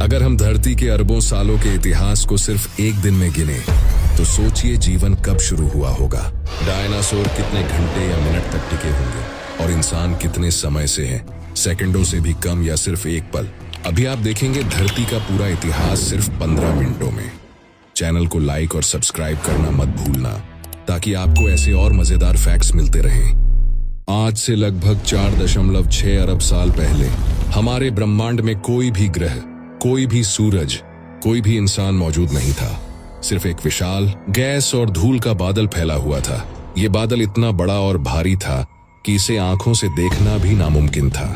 अगर हम धरती के अरबों सालों के इतिहास को सिर्फ एक दिन में गिने तो सोचिए जीवन कब शुरू हुआ होगा। डायनासोर कितने घंटे या मिनट तक टिके होंगे और इंसान कितने समय से हैं, सेकंडों से भी कम या सिर्फ एक पल। अभी आप देखेंगे धरती का पूरा इतिहास सिर्फ 15 मिनटों में। चैनल को लाइक और सब्सक्राइब करना मत भूलना ताकि आपको ऐसे और मजेदार फैक्ट्स मिलते रहें। आज से लगभग 4.6 अरब साल पहले हमारे ब्रह्मांड में कोई भी ग्रह, कोई भी सूरज, कोई भी इंसान मौजूद नहीं था। सिर्फ एक विशाल गैस और धूल का बादल फैला हुआ था। ये बादल इतना बड़ा और भारी था कि इसे आंखों से देखना भी नामुमकिन था।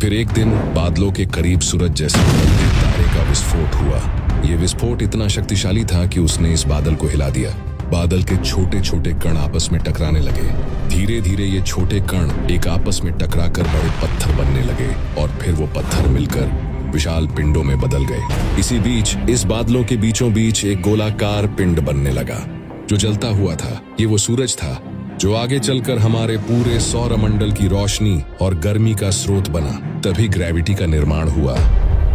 फिर एक दिन बादलों के करीब सूरज जैसे बड़े तारे का विस्फोट हुआ। ये विस्फोट इतना शक्तिशाली था कि उसने इस बादल को हिला दिया। बादल के छोटे छोटे कण आपस में टकराने लगे। धीरे धीरे ये छोटे कण एक आपस में टकराकर बड़े पत्थर बनने लगे और फिर वो पत्थर मिलकर विशाल पिंडों में बदल गए। इसी बीच इस बादलों के बीचों बीच एक गोलाकार पिंड बनने लगा जो जलता हुआ था। ये वो सूरज था जो आगे चलकर हमारे पूरे सौरमंडल की रोशनी और गर्मी का स्रोत बना। तभी ग्रेविटी का निर्माण हुआ।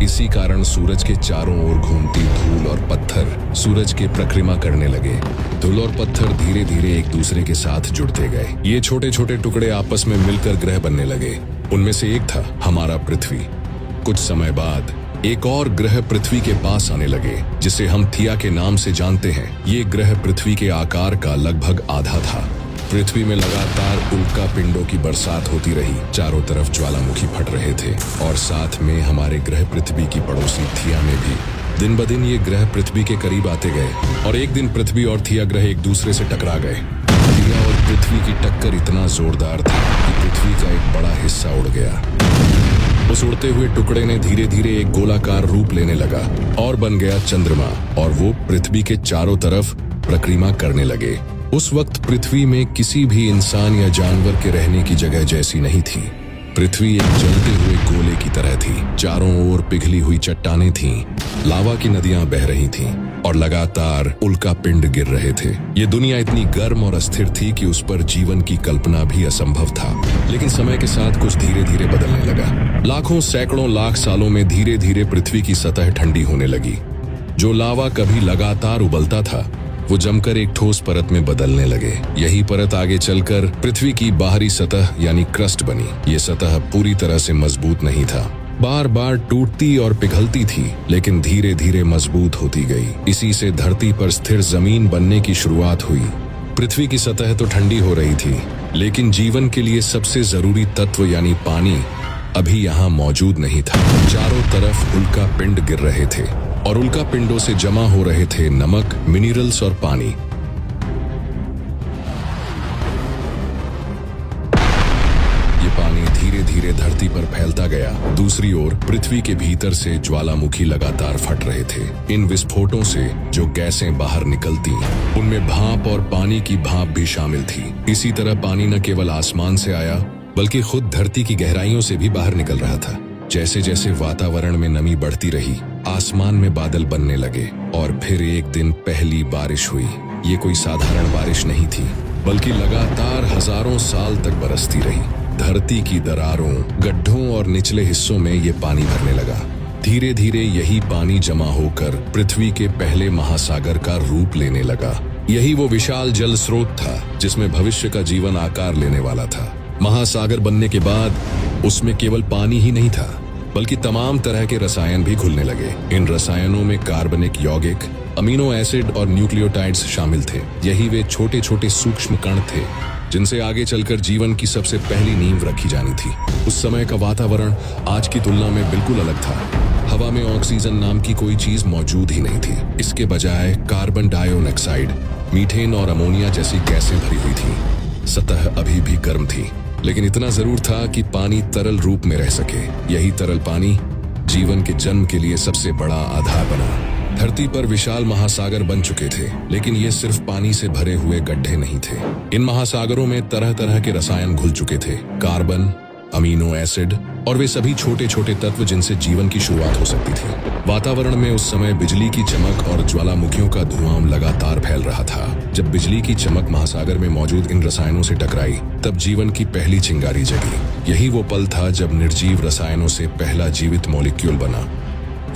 इसी कारण सूरज के चारों ओर घूमती धूल और पत्थर सूरज की परिक्रमा करने लगे। धूल और पत्थर धीरे धीरे एक दूसरे के साथ जुड़ते गए। ये छोटे छोटे टुकड़े आपस में मिलकर ग्रह बनने लगे। उनमें से एक था हमारा पृथ्वी। कुछ समय बाद एक और ग्रह पृथ्वी के पास आने लगे जिसे हम थिया के नाम से जानते हैं। ये ग्रह पृथ्वी के आकार का लगभग आधा था। पृथ्वी में लगातार उल्का पिंडों की बरसात होती रही। चारों तरफ ज्वालामुखी फट रहे थे और साथ में हमारे ग्रह पृथ्वी की पड़ोसी थिया में भी दिन ब दिन ये ग्रह पृथ्वी के करीब आते गए और एक दिन पृथ्वी और थिया ग्रह एक दूसरे से टकरा गए। थिया और पृथ्वी की टक्कर इतना जोरदार था कि पृथ्वी का एक बड़ा हिस्सा उड़ गया। उस उड़ते हुए टुकड़े ने धीरे धीरे एक गोलाकार रूप लेने लगा और बन गया चंद्रमा और वो पृथ्वी के चारों तरफ परिक्रमा करने लगे। उस वक्त पृथ्वी में किसी भी इंसान या जानवर के रहने की जगह जैसी नहीं थी। पृथ्वी एक जलते हुए गोले की तरह थी। चारों ओर पिघली हुई चट्टानें थीं, लावा की नदियां बह रही थीं और लगातार उल्का पिंड गिर रहे थे। ये दुनिया इतनी गर्म और अस्थिर थी कि उस पर जीवन की कल्पना भी असंभव था। लेकिन समय के साथ कुछ धीरे धीरे बदलने लगा। लाखों सैकड़ों लाख सालों में धीरे धीरे पृथ्वी की सतह ठंडी होने लगी। जो लावा कभी लगातार उबलता था वो जमकर एक ठोस परत में बदलने लगे। यही परत आगे चलकर पृथ्वी की बाहरी सतह यानी क्रस्ट बनी। ये सतह पूरी तरह से मजबूत नहीं था, बार बार टूटती और पिघलती थी, लेकिन धीरे धीरे मजबूत होती गई। इसी से धरती पर स्थिर जमीन बनने की शुरुआत हुई। पृथ्वी की सतह तो ठंडी हो रही थी, लेकिन जीवन के लिए सबसे जरूरी तत्व यानी पानी अभी यहाँ मौजूद नहीं था। चारों तरफ उल्का पिंड गिर रहे थे और उल्का पिंडों से जमा हो रहे थे नमक, मिनरल्स और पानी। ये पानी धीरे धीरे धरती पर फैलता गया। दूसरी ओर पृथ्वी के भीतर से ज्वालामुखी लगातार फट रहे थे। इन विस्फोटों से जो गैसें बाहर निकलती उनमें भाप और पानी की भाप भी शामिल थी। इसी तरह पानी न केवल आसमान से आया बल्कि खुद धरती की गहराइयों से भी बाहर निकल रहा था। जैसे जैसे वातावरण में नमी बढ़ती रही, आसमान में बादल बनने लगे और फिर एक दिन पहली बारिश हुई। ये कोई साधारण बारिश नहीं थी बल्कि लगातार हजारों साल तक बरसती रही। धरती की दरारों, गड्ढों और निचले हिस्सों में ये पानी भरने लगा। धीरे धीरे यही पानी जमा होकर पृथ्वी के पहले महासागर का रूप लेने लगा। यही वो विशाल जल स्रोत था जिसमें भविष्य का जीवन आकार लेने वाला था। महासागर बनने के बाद उसमें केवल पानी ही नहीं था बल्कि तमाम तरह के रसायन भी घुलने लगे। इन रसायनों में कार्बनिक यौगिक, अमीनो एसिड और न्यूक्लियोटाइड्स शामिल थे। यही वे छोटे छोटे सूक्ष्म कण थे जिनसे आगे चलकर जीवन की सबसे पहली नींव रखी जानी थी। उस समय का वातावरण आज की तुलना में बिल्कुल अलग था। हवा में ऑक्सीजन नाम की कोई चीज मौजूद ही नहीं थी। इसके बजाय कार्बन डाइऑक्साइड, मीथेन और अमोनिया जैसी गैसें भरी हुई थी। सतह अभी भी गर्म थी, लेकिन इतना जरूर था कि पानी तरल रूप में रह सके। यही तरल पानी जीवन के जन्म के लिए सबसे बड़ा आधार बना। धरती पर विशाल महासागर बन चुके थे, लेकिन ये सिर्फ पानी से भरे हुए गड्ढे नहीं थे। इन महासागरों में तरह तरह के रसायन घुल चुके थे। कार्बन, अमीनो एसिड और वे सभी छोटे छोटे तत्व जिनसे जीवन की शुरुआत हो सकती थी। वातावरण में उस समय बिजली की चमक और ज्वालामुखियों का धुआं लगातार फैल रहा था। जब बिजली की चमक महासागर में मौजूद इन रसायनों से टकराई तब जीवन की पहली चिंगारी जगी। यही वो पल था जब निर्जीव रसायनों से पहला जीवित मॉलिक्यूल बना।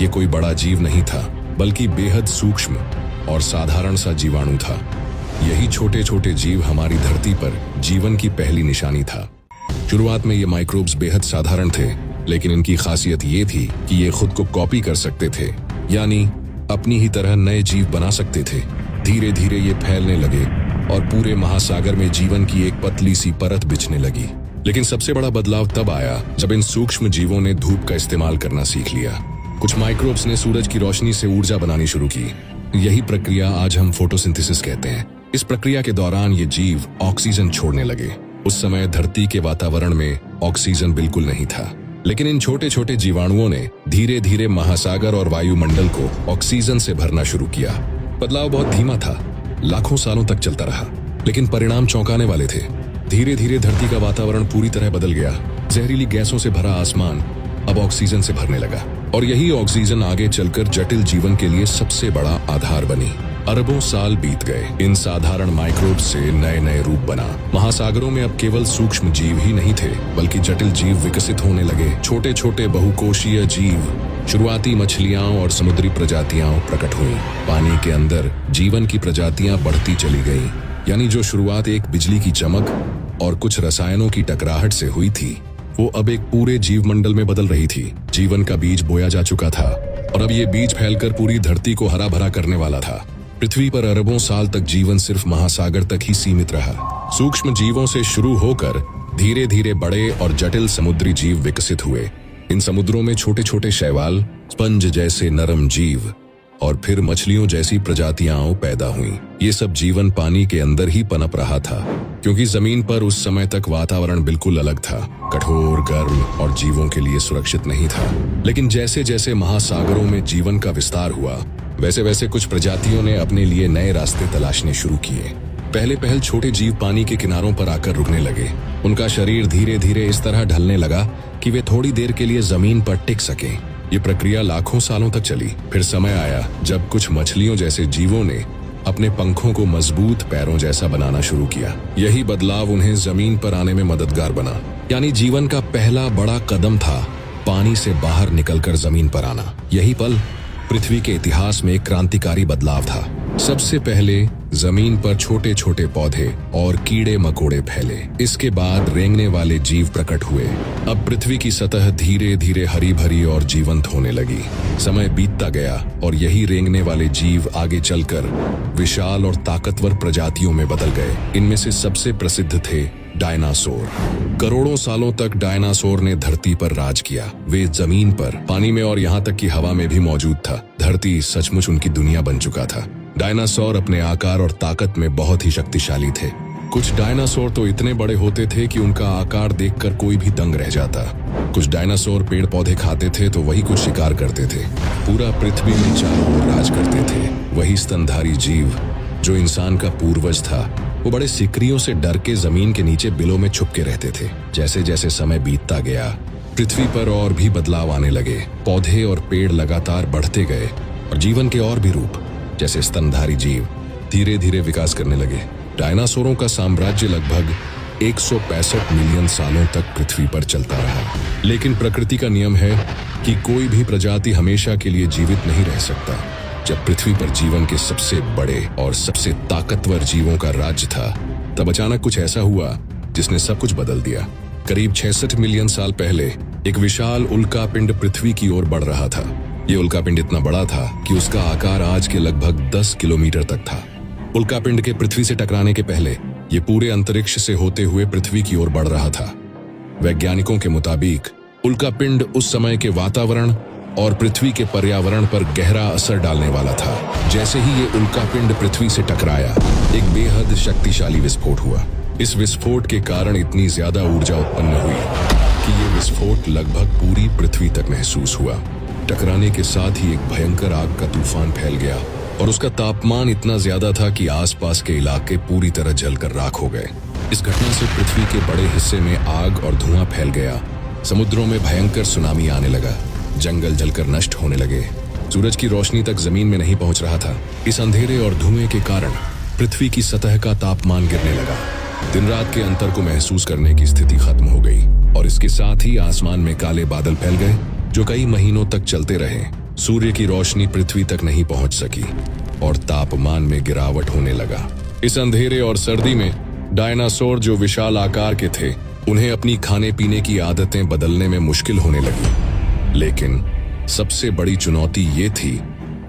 ये कोई बड़ा जीव नहीं था, बल्कि बेहद सूक्ष्म और साधारण सा जीवाणु था। यही छोटे छोटे जीव हमारी धरती पर जीवन की पहली निशानी था। शुरुआत में ये माइक्रोब्स बेहद साधारण थे, लेकिन इनकी खासियत ये थी कि ये खुद को कॉपी कर सकते थे, यानी अपनी ही तरह नए जीव बना सकते थे। धीरे धीरे ये फैलने लगे और पूरे महासागर में जीवन की एक पतली सी परत बिछने लगी। लेकिन सबसे बड़ा बदलाव तब आया जब इन सूक्ष्म जीवों ने धूप का इस्तेमाल करना सीख लिया। कुछ माइक्रोब्स ने सूरज की रोशनी से ऊर्जा बनानी शुरू की। यही प्रक्रिया आज हम फोटोसिंथेसिस कहते हैं। इस प्रक्रिया के दौरान ये जीव ऑक्सीजन छोड़ने लगे। उस समय धरती के वातावरण में ऑक्सीजन बिल्कुल नहीं था, लेकिन इन छोटे छोटे जीवाणुओं ने धीरे धीरे महासागर और वायुमंडल को ऑक्सीजन से भरना शुरू किया। बदलाव बहुत धीमा था, लाखों सालों तक चलता रहा, लेकिन परिणाम चौंकाने वाले थे। धीरे धीरे धरती का वातावरण पूरी तरह बदल गया। जहरीली गैसों से भरा आसमान अब ऑक्सीजन से भरने लगा, और यही ऑक्सीजन आगे चलकर जटिल जीवन के लिए सबसे बड़ा आधार बनी। अरबों साल बीत गए। इन साधारण माइक्रोब से नए नए रूप बना। महासागरों में अब केवल सूक्ष्म जीव ही नहीं थे, बल्कि जटिल जीव विकसित होने लगे। छोटे छोटे बहुकोशीय जीव, शुरुआती मछलियां और समुद्री प्रजातियां प्रकट हुई। पानी के अंदर जीवन की प्रजातियां बढ़ती चली गईं, यानी जो शुरुआत एक बिजली की चमक और कुछ रसायनों की टकराहट से हुई थी, वो अब एक पूरे जीव मंडल में बदल रही थी। जीवन का बीज बोया जा चुका था, और अब ये बीज फैलकर पूरी धरती को हरा भरा करने वाला था। पृथ्वी पर अरबों साल तक जीवन सिर्फ महासागर तक ही सीमित रहा। सूक्ष्म जीवों से शुरू होकर धीरे धीरे बड़े और जटिल समुद्री जीव विकसित हुए। इन समुद्रों में छोटे छोटे शैवाल, स्पंज जैसे नरम जीव और फिर मछलियों जैसी प्रजातियां पैदा हुईं। ये सब जीवन पानी के अंदर ही पनप रहा था, क्योंकि जमीन पर उस समय तक वातावरण बिल्कुल अलग था, कठोर, गर्म और जीवों के लिए सुरक्षित नहीं था। लेकिन जैसे जैसे महासागरों में जीवन का विस्तार हुआ, वैसे वैसे कुछ प्रजातियों ने अपने लिए नए रास्ते तलाशने शुरू किए। पहले छोटे जीव पानी के किनारों पर आकर रुकने लगे। उनका शरीर धीरे धीरे इस तरह ढलने लगा कि वे थोड़ी देर के लिए जमीन पर टिक सकें। ये प्रक्रिया लाखों सालों तक चली। फिर समय आया जब कुछ मछलियों जैसे जीवों ने अपने पंखों को मजबूत पैरों जैसा बनाना शुरू किया। यही बदलाव उन्हें जमीन पर आने में मददगार बना। यानी जीवन का पहला बड़ा कदम था पानी से बाहर निकलकर जमीन पर आना। यही पल पृथ्वी के इतिहास में एक क्रांतिकारी बदलाव था। सबसे पहले जमीन पर छोटे छोटे पौधे और कीड़े मकोड़े फैले। इसके बाद रेंगने वाले जीव प्रकट हुए। अब पृथ्वी की सतह धीरे धीरे हरी भरी और जीवंत होने लगी। समय बीतता गया और यही रेंगने वाले जीव आगे चलकर विशाल और ताकतवर प्रजातियों में बदल गए। इनमें से सबसे प्रसिद्ध थे डायनासोर। करोड़ों सालों तक डायनासोर ने धरती पर राज किया। वे जमीन पर, पानी में और यहाँ तक कि हवा में भी मौजूद था। धरती सचमुच उनकी दुनिया बन चुका था। डायनासोर अपने आकार और ताकत में बहुत ही शक्तिशाली थे। कुछ डायनासोर तो इतने बड़े होते थे कि उनका आकार देखकर कोई भी दंग रह जाता। कुछ डायनासोर पेड़ पौधे खाते थे तो वही कुछ शिकार करते थे। पूरा पृथ्वी में चारों ओर राज करते थे। वही स्तनधारी जीव जो इंसान का पूर्वज था, वो बड़े सिकरियों से डर के जमीन के नीचे बिलों में छुप के रहते थे। जैसे जैसे समय बीतता गया, पृथ्वी पर और भी बदलाव आने लगे। पौधे और पेड़ लगातार बढ़ते गए और जीवन के और भी रूप, जैसे स्तनधारी जीव, धीरे धीरे विकास करने लगे। डायनासोरों का साम्राज्य लगभग 165 मिलियन सालों तक पृथ्वी पर चलता रहा। लेकिन प्रकृति का नियम है कि कोई भी प्रजाति हमेशा के लिए जीवित नहीं रह सकता। जब पृथ्वी पर जीवन के सबसे बड़े और सबसे ताकतवर जीवों का राज्य था, तब अचानक कुछ ऐसा हुआ जिसने सब कुछ बदल दिया। करीब 66 मिलियन साल पहले एक विशाल उल्कापिंड पृथ्वी की ओर बढ़ रहा था। ये उल्कापिंड इतना बड़ा था कि उसका आकार आज के लगभग 10 किलोमीटर तक था। उल्कापिंड के पृथ्वी से टकराने के पहले ये पूरे अंतरिक्ष से होते हुए पृथ्वी की ओर बढ़ रहा था। वैज्ञानिकों के मुताबिक उल्कापिंड उस समय के वातावरण और पृथ्वी के पर्यावरण पर गहरा असर डालने वाला था। जैसे ही ये उल्कापिंड पृथ्वी से टकराया, एक बेहद शक्तिशाली विस्फोट हुआ। इस विस्फोट के कारण इतनी ज्यादा ऊर्जा उत्पन्न हुई कि ये विस्फोट लगभग पूरी पृथ्वी तक महसूस हुआ। टकराने के साथ ही एक भयंकर आग का तूफान फैल गया और उसका तापमान इतना ज्यादा था कि आसपास के इलाके पूरी तरह जलकर राख हो गए। इस घटना से पृथ्वी के बड़े हिस्से में आग और धुआं फैल गया। समुद्रों में भयंकर सुनामी आने लगा। जंगल जलकर नष्ट होने लगे। सूरज की रोशनी तक जमीन में नहीं पहुंच रहा था। इस अंधेरे और धुएं के कारण पृथ्वी की सतह का तापमान गिरने लगा। दिन रात के अंतर को महसूस करने की स्थिति खत्म हो गई और इसके साथ ही आसमान में काले बादल फैल गए जो कई महीनों तक चलते रहे। सूर्य की रोशनी पृथ्वी तक नहीं पहुंच सकी और तापमान में गिरावट होने लगा। इस अंधेरे और सर्दी में डायनासोर जो विशाल आकार के थे, उन्हें अपनी खाने पीने की आदतें बदलने में मुश्किल होने लगी। लेकिन सबसे बड़ी चुनौती ये थी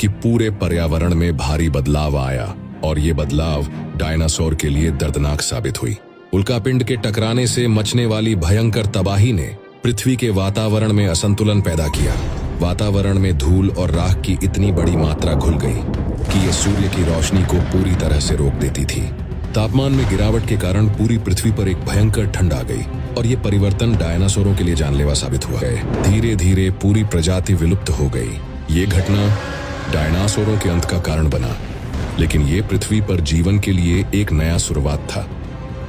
कि पूरे पर्यावरण में भारी बदलाव आया और ये बदलाव डायनासोर के लिए दर्दनाक साबित हुई। उल्कापिंड के टकराने से मचने वाली भयंकर तबाही ने पृथ्वी के वातावरण में असंतुलन पैदा किया। वातावरण में धूल और राख की इतनी बड़ी मात्रा घुल गई कि ये सूर्य की रोशनी को पूरी तरह से रोक देती थी। तापमान में गिरावट के कारण पूरी पृथ्वी पर एक भयंकर ठंड आ गई और ये परिवर्तन डायनासोरों के लिए जानलेवा साबित हुआ है। धीरे धीरे पूरी प्रजाति विलुप्त हो गई। ये घटना डायनासोरों के अंत का कारण बना, लेकिन ये पृथ्वी पर जीवन के लिए एक नया शुरुआत था।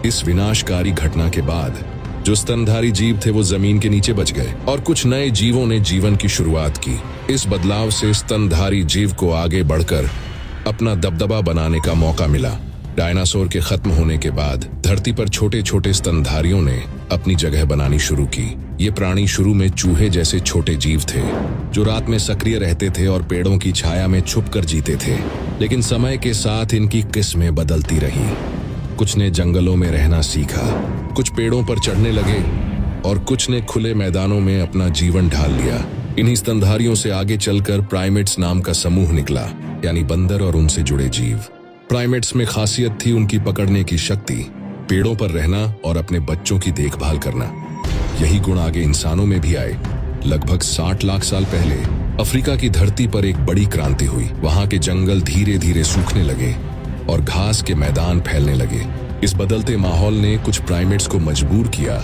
इस विनाशकारी घटना के बाद जो स्तनधारी जीव थे वो जमीन के नीचे बच गए और कुछ नए जीवों ने जीवन की शुरुआत की। इस बदलाव से स्तनधारी जीव को आगे बढ़कर अपना दबदबा बनाने का मौका मिला। डायनासोर के खत्म होने के बाद धरती पर छोटे छोटे स्तनधारियों ने अपनी जगह बनानी शुरू की। ये प्राणी शुरू में चूहे जैसे छोटे जीव थे जो रात में सक्रिय रहते थे और पेड़ों की छाया में छुपकर जीते थे। लेकिन समय के साथ इनकी किस्में बदलती रहीं। कुछ ने जंगलों में रहना सीखा, कुछ पेड़ों पर चढ़ने लगे और कुछ ने खुले मैदानों में अपना जीवन ढाल लिया। इन्हीं स्तनधारियों से आगे चलकर प्राइमेट्स नाम का समूह निकला, यानी बंदर और उनसे जुड़े जीव। प्राइमेट्स में खासियत थी उनकी पकड़ने की शक्ति, पेड़ों पर रहना और अपने बच्चों की देखभाल करना। यही गुण आगे इंसानों में भी आए। लगभग 60 लाख साल पहले अफ्रीका की धरती पर एक बड़ी क्रांति हुई। वहां के जंगल धीरे धीरे सूखने लगे और घास के मैदान फैलने लगे। इस बदलते माहौल ने कुछ प्राइमेट्स को मजबूर किया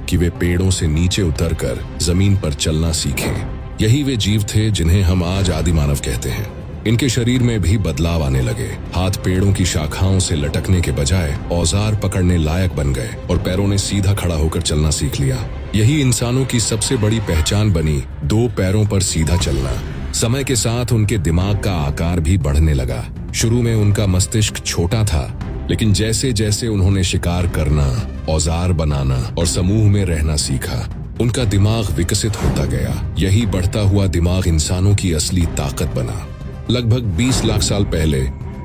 कि वे पेड़ों से नीचे उतरकर जमीन पर चलना सीखें। यही वे जीव थे जिन्हें हम आज आदि मानव कहते हैं। इनके शरीर में भी बदलाव आने लगे। हाथ पेड़ों की शाखाओं से लटकने के बजाय औजार पकड़ने लायक बन गए और पैरों ने सीधा खड़ा होकर चलना सीख लिया। यही इंसानों की सबसे बड़ी पहचान बनी, 2 पैरों पर सीधा चलना। समय के साथ उनके दिमाग का आकार भी बढ़ने लगा। शुरू में उनका मस्तिष्क छोटा था, लेकिन जैसे जैसे उन्होंने शिकार करना, औजार बनाना और समूह में रहना सीखा, उनका दिमाग विकसित होता गया। यही बढ़ता हुआ दिमाग इंसानों की असली ताकत बना। लगभग 20 लाख साल पहले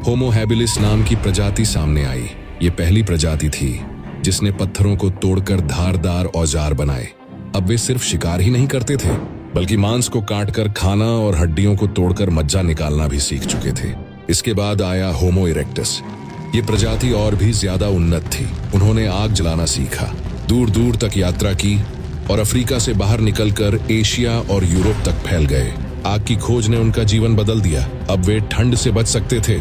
होमो हैबिलिस नाम की प्रजाति सामने आई। ये पहली प्रजाति थी जिसने पत्थरों को तोड़कर धारदार औजार बनाए। अब वे सिर्फ शिकार ही नहीं करते थे, बल्कि मांस को काटकर खाना और हड्डियों को तोड़कर मज्जा निकालना भी सीख चुके थे। इसके बाद आया होमो इरेक्टस। ये प्रजाति और भी ज्यादा उन्नत थी। उन्होंने आग जलाना सीखा, दूर दूर तक यात्रा की और अफ्रीका से बाहर निकलकर एशिया और यूरोप तक फैल गए। आग की खोज ने उनका जीवन बदल दिया। अब वे ठंड से बच सकते थे,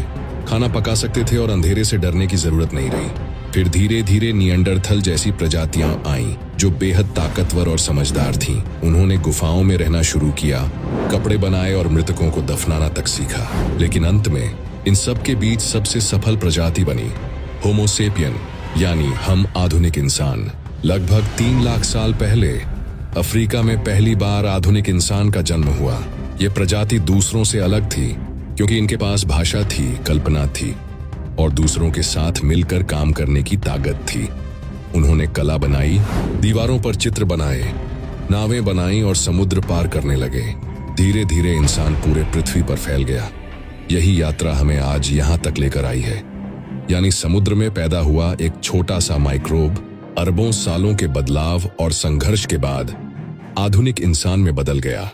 खाना पका सकते थे और अंधेरे से डरने की जरूरत नहीं रही। फिर धीरे धीरे निएंडरथल जैसी प्रजातियां आईं जो बेहद ताकतवर और समझदार थीं। उन्होंने गुफाओं में रहना शुरू किया, कपड़े बनाए और मृतकों को दफनाना तक सीखा। लेकिन अंत में इन सब के बीच सबसे सफल प्रजाति बनी होमो सेपियन, यानी हम आधुनिक इंसान। लगभग 3 लाख साल पहले अफ्रीका में पहली बार आधुनिक इंसान का जन्म हुआ। ये प्रजाति दूसरों से अलग थी क्योंकि इनके पास भाषा थी, कल्पना थी और दूसरों के साथ मिलकर काम करने की ताकत थी। उन्होंने कला बनाई, दीवारों पर चित्र बनाए, नावें बनाई और समुद्र पार करने लगे। धीरे धीरे इंसान पूरे पृथ्वी पर फैल गया। यही यात्रा हमें आज यहाँ तक लेकर आई है, यानी समुद्र में पैदा हुआ एक छोटा सा माइक्रोब अरबों सालों के बदलाव और संघर्ष के बाद आधुनिक इंसान में बदल गया।